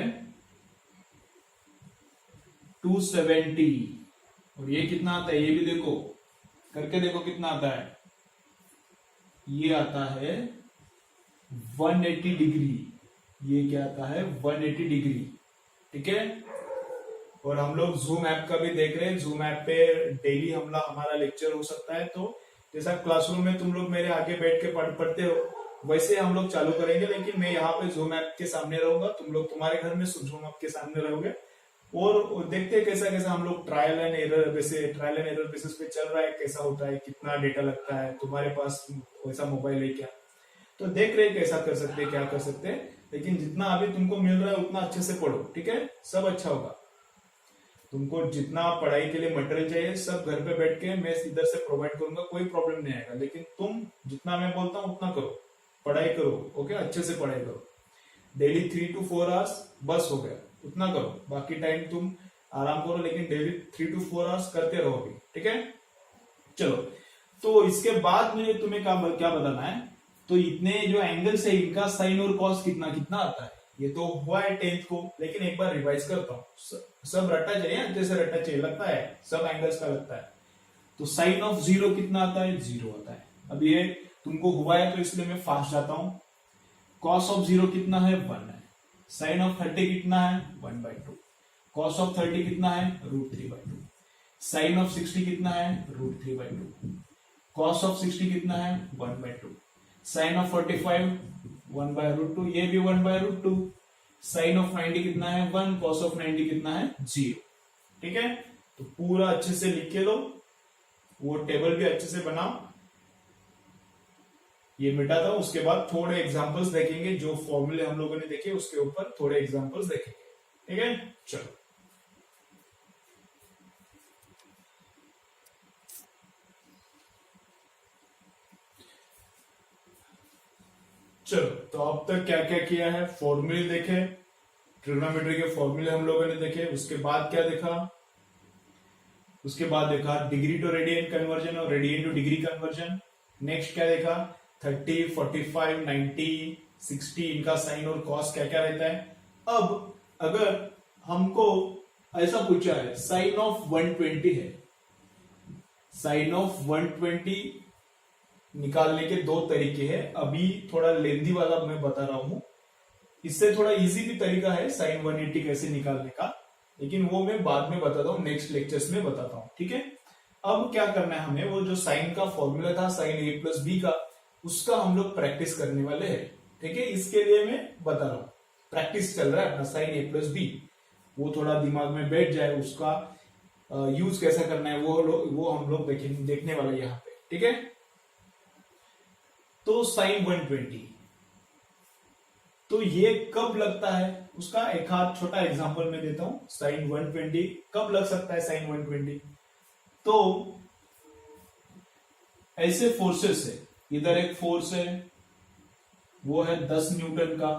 270। और ये कितना आता है, ये भी देखो करके, देखो कितना आता है। ये आता है 180 डिग्री। ये क्या आता है, 180 डिग्री। ठीक है, और हम लोग जूम ऐप का भी देख रहे हैं। जूम ऐप पे डेली हमारा लेक्चर हो सकता है। तो जैसा क्लासरूम में तुम लोग मेरे आगे बैठ के पढ़ते हो, वैसे हम लोग चालू करेंगे। लेकिन मैं यहाँ पे जूम ऐप के सामने रहूंगा, तुम लोग तुम्हारे घर में जूम ऐप के सामने रहोगे। और देखते हैं कैसा कैसा हम लोग ट्रायल एंड एरर बेसिस पे चल रहा है, कैसा होता है, कितना डेटा लगता है। तुम्हारे पास वैसा मोबाइल है क्या, तो देख रहे हैं कैसा कर सकते हैं, क्या कर सकते हैं। लेकिन जितना अभी तुमको मिल रहा है उतना अच्छे से पढ़ो। ठीक है, सब अच्छा होगा। तुमको जितना पढ़ाई के लिए मटेरियल चाहिए सब घर पे बैठ के मैं इधर से प्रोवाइड करूंगा, कोई प्रॉब्लम नहीं आएगा। लेकिन तुम जितना मैं बोलता हूँ उतना करो, पढ़ाई करो। ओके, अच्छे से पढ़ाई करो। डेली 3 to 4 आवर्स बस हो गया, उतना करो। बाकी टाइम तुम आराम करो, लेकिन डेली 3 to 4 आवर्स करते रहो भी। ठीक है, चलो। तो इसके बाद मुझे तुम्हें क्या बताना है, तो इतने जो एंगल्स है इनका साइन और कॉस कितना कितना आता है। ये तो हुआ है 10th को, लेकिन एक बार रिवाइज करता हूँ। सब रटा चाहिए, जैसे रटा चाहिए लगता है, सब एंगल्स का लगता है। तो साइन ऑफ 0 कितना आता है, 0 आता है। अब ये तुमको हुआ है तो इसलिए मैं फास्ट जाता हूं। कॉस ऑफ 0 कितना है, 1 है। साइन ऑफ 30 कितना है, 1/2। कॉस ऑफ 30 कितना है, √3/2। साइन ऑफ 60 कितना है, √3/2। कॉस ऑफ 60 कितना है, 1/2। साइन ऑफ 45 1/√2, ये भी 1/√2। साइन ऑफ 90 कितना है, 1। कॉस ऑफ 90 कितना है, 0। ठीक है, तो पूरा अच्छे से लिख के लो, वो टेबल भी अच्छे से बनाओ। ये मिटाता हूं, उसके बाद थोड़े एग्जांपल्स देखेंगे, जो फॉर्मूले हम लोगों ने देखे उसके ऊपर थोड़े एग्जांपल्स देखेंगे। ठीक है। चलो चलो, तो अब तक क्या क्या किया है, फॉर्मूले देखे, ट्रिग्नोमेट्री के फॉर्मूले हम लोगों ने देखे, उसके बाद क्या देखा, उसके बाद देखा डिग्री टू रेडियन कन्वर्जन और radian two degree conversion. Next क्या देखा, 30, 45, 90, 60 इनका साइन और कॉस क्या क्या रहता है। अब अगर हमको ऐसा पूछा है साइन ऑफ 120 है, साइन ऑफ 120 निकालने के दो तरीके हैं, अभी थोड़ा लेंदी वाला मैं बता रहा हूं, इससे थोड़ा इजी भी तरीका है साइन 180 कैसे निकालने का, लेकिन वो मैं बाद में बताता हूँ, नेक्स्ट लेक्चर्स में बताता हूँ, ठीक है। अब क्या करना है हमें, वो जो साइन का फॉर्मूला था साइन a प्लस बी का, उसका हम लोग प्रैक्टिस करने वाले हैं, ठीक है। इसके लिए मैं बता रहा हूँ, प्रैक्टिस चल रहा है अपना साइन a प्लस बी, वो थोड़ा दिमाग में बैठ जाए, उसका यूज कैसा करना है वो हम लोग देखने वाले यहाँ पे, ठीक है। तो साइन 120 तो ये कब लगता है, उसका एक हाथ छोटा एग्जांपल मैं देता हूं। साइन 120 कब लग सकता है, साइन 120 तो ऐसे फोर्सेस है, इधर एक फोर्स है वो है 10 न्यूटन का,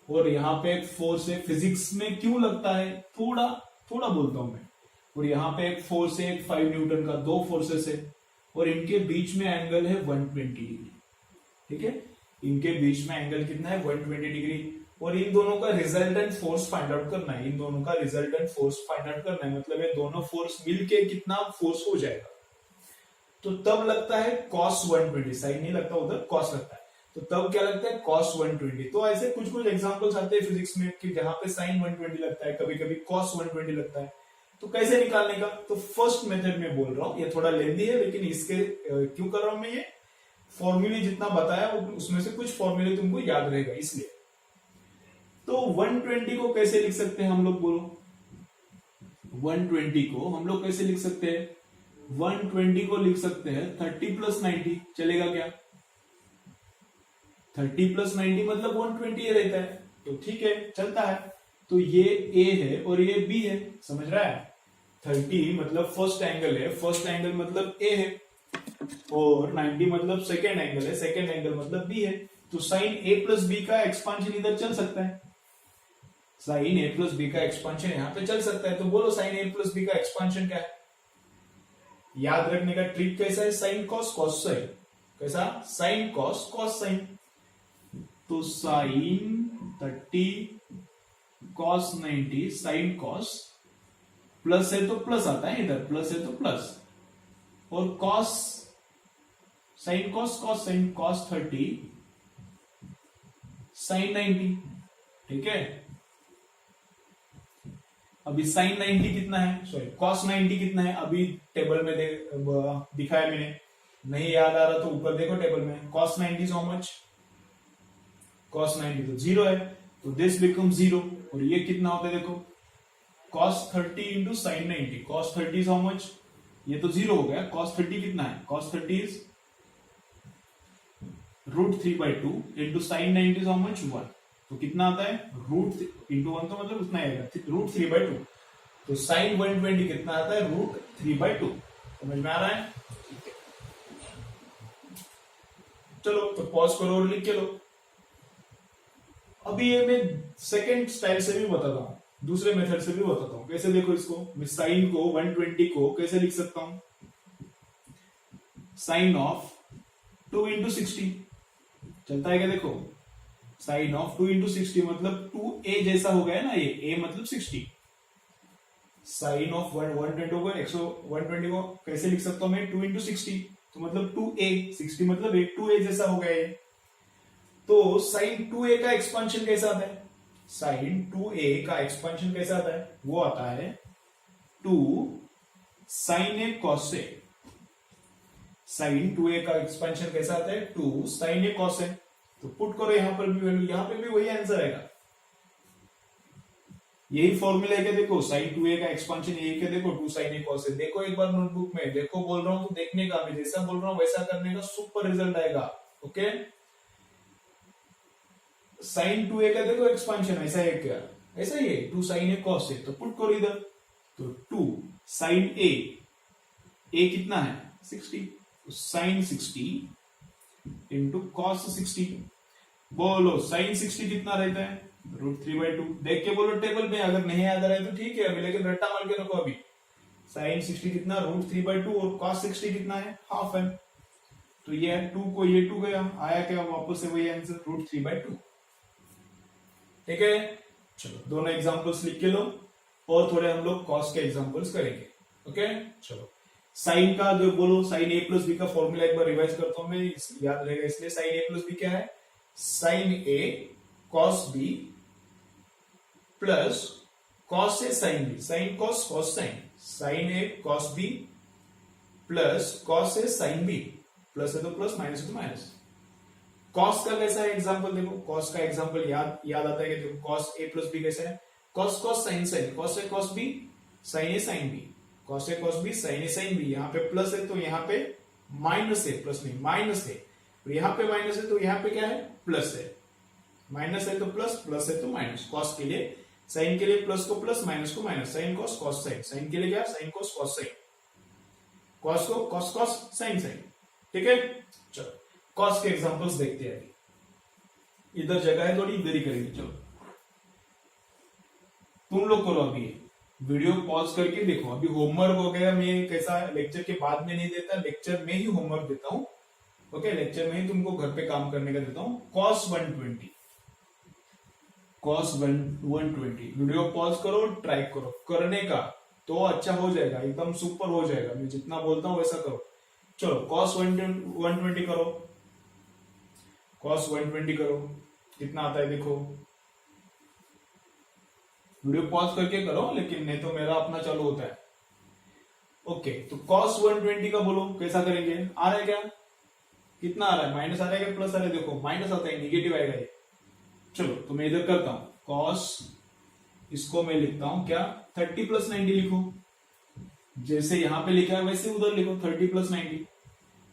और यहां पे एक फोर्स है, फिजिक्स में क्यों लगता है थोड़ा थोड़ा बोलता हूं मैं, और यहां पे एक फोर्स है, एक 5 न्यूटन का, दो फोर्सेस है, और इनके बीच में एंगल है 120 डिग्री, ठीक है। इनके बीच में एंगल कितना है 120 डिग्री, और इन दोनों का रिजल्टेंट फोर्स फाइंड आउट करना है, इन दोनों का रिजल्टेंट फोर्स फाइंड आउट करना है, मतलब ये दोनों फोर्स मिलके कितना फोर्स हो जाएगा। तो तब लगता है cos 120, साइन नहीं लगता उधर, cos लगता है, तो तब क्या लगता है cos 120। तो ऐसे कुछ कुछ एग्जांपल्स आते हैं फिजिक्स में कि जहां पे साइन 120 लगता है, कभी कभी cos 120 लगता है, तो कैसे निकालने का, तो फर्स्ट मेथड में बोल रहा हूं, ये थोड़ा लेंदी है, लेकिन इसके क्यों कर रहा हूं मैं, ये फॉर्मूले जितना बताया उसमें से कुछ फॉर्मूले तुमको याद रहेगा इसलिए। तो 120 को कैसे लिख सकते हैं हम लोग, बोलो 120 को हम लोग कैसे लिख सकते हैं, 120 को लिख सकते हैं 30 प्लस 90, चलेगा क्या, 30 प्लस 90 मतलब 120 रहता है, तो ठीक है चलता है। तो ये A है और ये B है, समझ रहा है, 30 मतलब फर्स्ट एंगल है, फर्स्ट एंगल मतलब A है, और 90 मतलब सेकेंड एंगल है, सेकेंड एंगल मतलब B है, तो साइन A प्लस बी का एक्सपांशन इधर चल सकता है, साइन A प्लस बी का एक्सपांशन यहाँ पे चल सकता है। तो बोलो साइन A प्लस बी का एक्सपांशन क्या है, याद रखने का ट्रिक कैसा है, साइन कॉस कॉस साइन, कैसा, साइन कॉस कॉस साइन, तो sine 30 cos 90 sine cos, plus है तो प्लस आता है, इधर प्लस है तो प्लस, और cos sine cos cos sine, cos 30 sine 90, ठीक है। अभी साइन 90 कितना है, सॉरी कॉस 90 कितना है, अभी टेबल में दिखाया मैंने, नहीं याद आ रहा तो ऊपर देखो टेबल में, cos 90 is how much, cos 90 तो 0 है, तो दिस बिकम 0, और ये कितना होता है देखो, cos 30 into sine 90, cos 30 is how much, ये तो 0 हो गया, cos 30 कितना है, cos 30 is √3/2 into sine 90 is how much 1, तो कितना आता है रूट इंटू 1, तो मतलब उतना आएगा √3/2, तो साइन 120 कितना आता है √3/2, समझ में आ रहा है। चलो तो पॉज करो और लिख के लो। अभी ये मैं सेकेंड स्टाइल से भी बताता हूं, दूसरे मेथड से भी बताता हूं, कैसे देखो इसको, मैं साइन को 120 को कैसे लिख सकता हूं, साइन ऑफ 2 इंटू 60, चलता है क्या, देखो साइन ऑफ 2 इंटू 60 मतलब 2a जैसा हो गया ना, ये a मतलब 60, साइन ऑफ 120 को 120 को कैसे लिख सकता हूं मैं, 2 इंटू 60, तो मतलब 2a, 60 मतलब 2a जैसा हो गया ये। तो साइन 2a का एक्सपांशन कैसा आता है, साइन 2a का एक्सपांशन कैसा आता है, वो आता है 2 sine a cos a, sine 2a का एक्सपांशन कैसा आता है 2 साइन a cos a, तो पुट करो यहां पर भी वैल्यू, यहां पे भी वही आंसर आएगा, यही फॉर्मूला है, देखो साइन 2a का एक्सपांशन यही क्या, देखो 2 साइन a cos a, देखो एक बार नोटबुक में, देखो बोल रहा हूं तो देखने का, मैं जैसा बोल रहा हूं वैसा करने का, सुपर रिजल्ट आएगा, ओके। साइन 2a का देखो एक्सपांशन ऐसा है क्या, ऐसा ही है, 2 साइन ए कॉस ए, तो पुट करो इधर, तो 2 साइन ए, ए कितना है 60, तो साइन 60 इंटू कॉस 60। बोलो साइन 60 कितना रहता है √3/2। देख के बोलो टेबल में, अगर नहीं याद आ रहा है तो ठीक है अभी, लेकिन रट्टा मार के रखो अभी। साइन 60 कितना √3/2 और कॉस 60 कितना है हाफ है, तो ये 2 को ये 2 गया, आया क्या वापस से वही आंसर √3/2। ठीक है, चलो दोनों एग्जांपल्स लिख के लो और थोड़े हम लोग कॉस के एग्जांपल्स करेंगे। ओके चलो, साइन का जो बोलो, साइन ए प्लस बी का फॉर्मूला एक बार रिवाइज करता हूं मैं, याद रहेगा इसलिए। साइन ए प्लस बी क्या है, sine A cos B plus cos A sine B, sine cos cos sine, sine A cos B plus cos A sine B, plus है तो प्लस, माइनस है तो माइनस। कॉस का कैसा है example देखो, कॉस का एग्जांपल याद आता है कि देखो कॉस ए प्लस बी कैसा है, cos cos sine sine, cos A cos B sine A sine B, cos A cos B sine A sine B. यहाँ पे प्लस है तो यहाँ पे माइनस है, प्लस नहीं माइनस है, तो यहाँ पे माइनस है तो यहाँ पे क्या है प्लस है, माइनस है तो प्लस, प्लस है तो माइनस। कॉस के लिए, साइन के लिए प्लस को प्लस, माइनस को minus, sine cos cos sine, sine के लिए क्या sine cos cos sine, cos को कॉस कॉस साइन साइन। ठीक है, चलो कॉस के एग्जांपल्स देखते हैं अभी। इधर जगह है थोड़ी, इधर ही करेंगे। चलो तुम लोग करो अभी, वीडियो पॉज करके देखो। अभी होमवर्क हो गया, मैं कैसा लेक्चर के बाद में नहीं देता, लेक्चर में ही होमवर्क देता हूं। ओके, लेक्चर में ही तुमको घर पे काम करने का देता हूं। cos 120, cos 120 वीडियो पॉज करो, ट्राई करो करने का, तो अच्छा हो जाएगा, एकदम सुपर हो जाएगा। मैं जितना बोलता हूं वैसा करो। चलो cos 120 करो, cos 120 करो, कितना आता है देखो। वीडियो पॉज करके करो, लेकिन नहीं तो मेरा अपना चालू होता है। ओके, तो cos 120 का बोलो कैसा करेंगे, आ रहा है क्या, कितना आ रहा है, माइनस आ रहा है क्या प्लस आ रहा है, देखो माइनस आता है, निगेटिव आएगा ये। चलो तो मैं इधर करता हूं, cos इसको मैं लिखता हूं क्या 30 + 90 लिखो, जैसे यहां पे लिखा है वैसे उधर लिखो 30 + 90।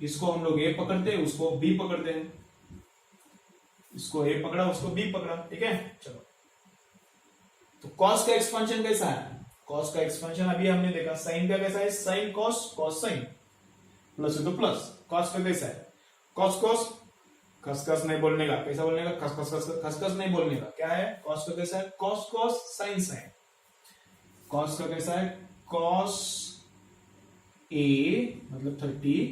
इसको हम लोग ए पकड़ते हैं, उसको बी पकड़ते हैं, इसको ए पकड़ा उसको बी पकड़ा। ठीक है, चलो तो cos का एक्सपेंशन कैसा है, cos का एक्सपेंशन अभी हमने देखा। साइन का कैसा है, sine cos cos sine, plus है तो प्लस। cos का कैसा है, cos cos खसखस नहीं बोलने का, कैसा बोलने का खसखस खसखस नहीं बोलने का, क्या है cos का कैसा है, cos cos sine sine. cos का कैसा है, cos a मतलब 30,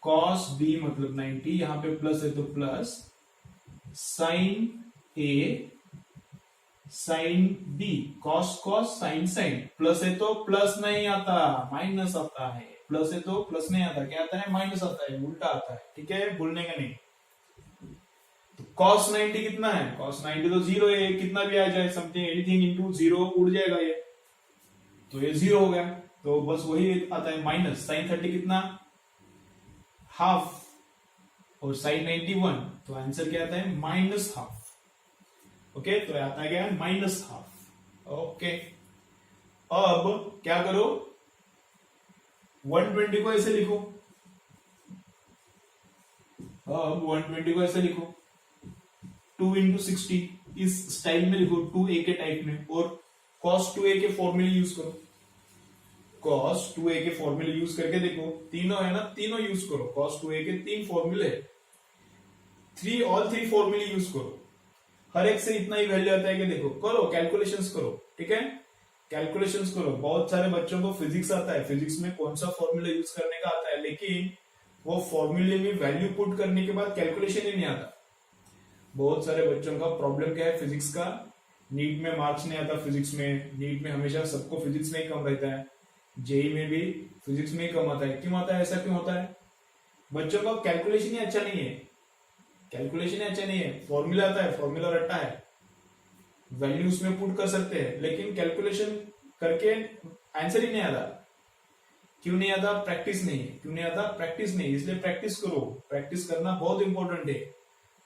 cos b मतलब 90, यहां पे प्लस है तो plus, sine a sine B, cos cos sine sine, plus है तो प्लस नहीं आता माइनस आता है, प्लस है तो प्लस नहीं आता, क्या आता है माइनस आता है, उल्टा आता है। ठीक है, भूलने का नहीं। तो cos 90 कितना है, cos 90 तो 0 है, कितना भी आ जाए समथिंग एनीथिंग इनटू 0 उड़ जाएगा ये, तो ये 0 हो गया, तो बस वही आता है माइनस। साइन 30 कितना हाफ, और साइन 91, तो आंसर क्या आता है -हाफ। ओके, तो आता है क्या -हाफ। ओके, अब क्या करो, 120 को ऐसे लिखो, अब 120 को ऐसे लिखो 2 × 60 इस स्टाइल में लिखो, 2a के टाइप में, और cos 2a के फॉर्मूले यूज करो, cos 2a के फॉर्मूले यूज करके देखो, तीनों है ना, तीनों यूज करो। cos 2a के 3 फॉर्मूले, ऑल 3 फॉर्मूले यूज करो, हर एक से इतना ही वैल्यू आता है कि देखो, करो कैलकुलेशंस करो। ठीक है, कैलकुलेशंस करो। बहुत सारे बच्चों को फिजिक्स आता है, फिजिक्स में कौन सा फॉर्मूला यूज करने का आता है, लेकिन वो फॉर्मूले में वैल्यू पुट करने के बाद कैलकुलेशन ही नहीं आता। बहुत सारे बच्चों का प्रॉब्लम क्या है, फिजिक्स का, नीट में मार्क्स नहीं आता फिजिक्स में, नीट में हमेशा सबको फिजिक्स में ही कम रहता है, जेई में भी फिजिक्स में ही कम आता है। क्यों आता है, ऐसा क्यों होता है, बच्चों का कैलकुलेशन ही अच्छा नहीं है, कैलकुलेशन अच्छा नहीं है। फॉर्मूला आता है, फॉर्मूला रट्टा है, वैल्यू उसमें पुट कर सकते हैं, लेकिन कैलकुलेशन करके आंसर ही नहीं आता। क्यों नहीं आता, प्रैक्टिस नहीं है। क्यों नहीं आता, प्रैक्टिस नहीं, इसलिए प्रैक्टिस करो। प्रैक्टिस करना बहुत इंपॉर्टेंट है,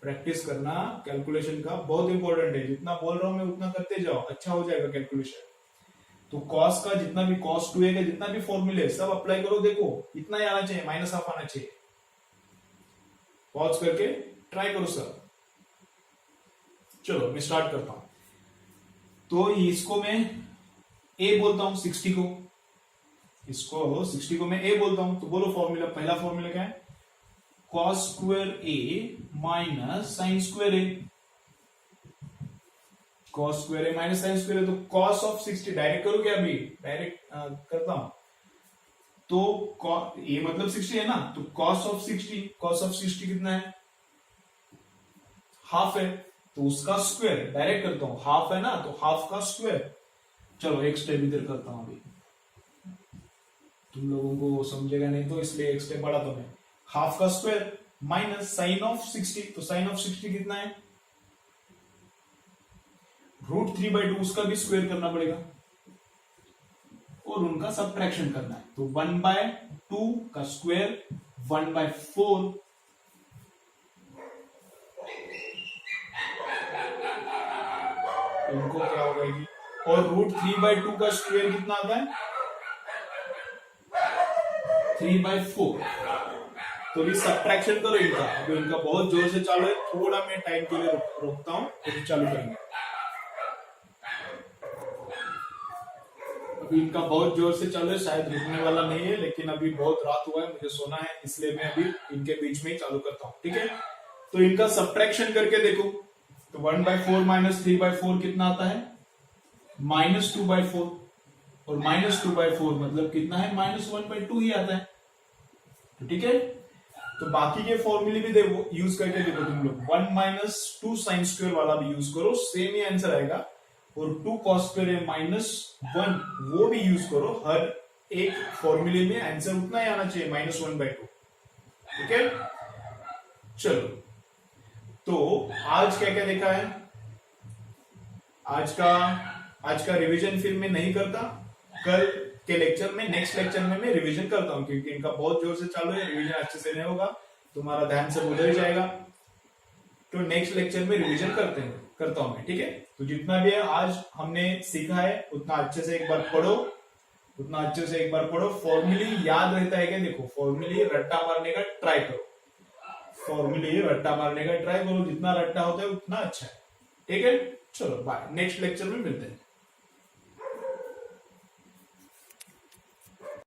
प्रैक्टिस करना कैलकुलेशन का बहुत इंपॉर्टेंट है। जितना बोल रहा हूं मैं उतना करते जाओ, अच्छा हो जाएगा कैलकुलेशन। तो कॉस का जितना भी, cos 2a का जितना भी फॉर्मूले सब अप्लाई करो, देखो इतना ही आना चाहिए, -हाफ आना चाहिए। पॉज करके ट्राई करो सर। चलो मैं स्टार्ट करता हूं। तो इसको मैं ए बोलता हूं, 60 को, इसको 60 को मैं ए बोलता हूं। तो बोलो फॉर्मूला, पहला फॉर्मूला क्या है, cos square A minus sine square A, cos square A minus sine square ए। तो कॉस ऑफ 60 डायरेक्ट करूं क्या, अभी डायरेक्ट करता हूं। तो ये मतलब 60 है ना, तो कॉस ऑफ 60, कॉस ऑफ 60 कितना है, हाफ है, तो उसका स्क्वायर डायरेक्ट करता हूं, हाफ है ना, तो हाफ का स्क्वायर। चलो एक स्टेप इधर करता हूं, अभी तुम लोगों को समझेगा नहीं तो इसलिए एक स्टेप बढ़ाता हूं मैं। हाफ का स्क्वायर माइनस साइन ऑफ 60, तो साइन ऑफ 60 कितना है, √3/2, उसका भी स्क्वायर करना पड़ेगा और उनका सबट्रैक्शन करना है। तो 1/2 का स्क्वायर 1/4, इनको क्या होगा ये, और √3/2 का स्क्वायर कितना आता है, 3/4। तो भी सबट्रैक्शन करो इनका। अभी इनका बहुत जोर से चालू है, थोड़ा मैं टाइम के लिए रोकता हूं, फिर चालू करेंगे। अभी इनका बहुत जोर से चालू है, शायद रुकने वाला नहीं है, लेकिन अभी बहुत रात हुआ है, मुझे सोना है, इसलिए मैं अभी इनके बीच में ही चालू करता हूं, ठीक है। तो इनका सबट्रैक्शन करके देखो, तो 1/4 माइनस 3/4 कितना आता है, -2/4, और -2/4 मतलब कितना है, -1/2 ही आता है, तो ठीक है। तो बाकी के फॉर्मूले भी देखो, यूज करके देखो तुम लोग, 1 - 2 साइन स्क्वायर वाला भी यूज करो, सेम ही आंसर आएगा। और 2 कॉस स्क्वायर -1 वो भी यूज करो, हर एक फॉर्मूले में आंसर उतना ही आना चाहिए, -1/2, ठीक है। चलो, तो आज क्या क्या देखा है, आज का रिवीजन फिर मैं नहीं करता, कल के लेक्चर में, नेक्स्ट लेक्चर में मैं रिवीजन करता हूं, क्योंकि इनका बहुत जोर से चालू है, रिवीजन अच्छे से नहीं होगा, तुम्हारा ध्यान सब उधर ही जाएगा। तो नेक्स्ट लेक्चर में रिवीजन करता हूं मैं, ठीक है। तो जितना भी है आज हमने सीखा है, उतना अच्छे से एक बार पढ़ो, फॉर्मूले याद रहता है क्या, देखो फॉर्मूले रट्टा मारने का ट्राई करो, जितना रट्टा होता है उतना अच्छा है, ठीक है। चलो बाय, नेक्स्ट लेक्चर में मिलते हैं।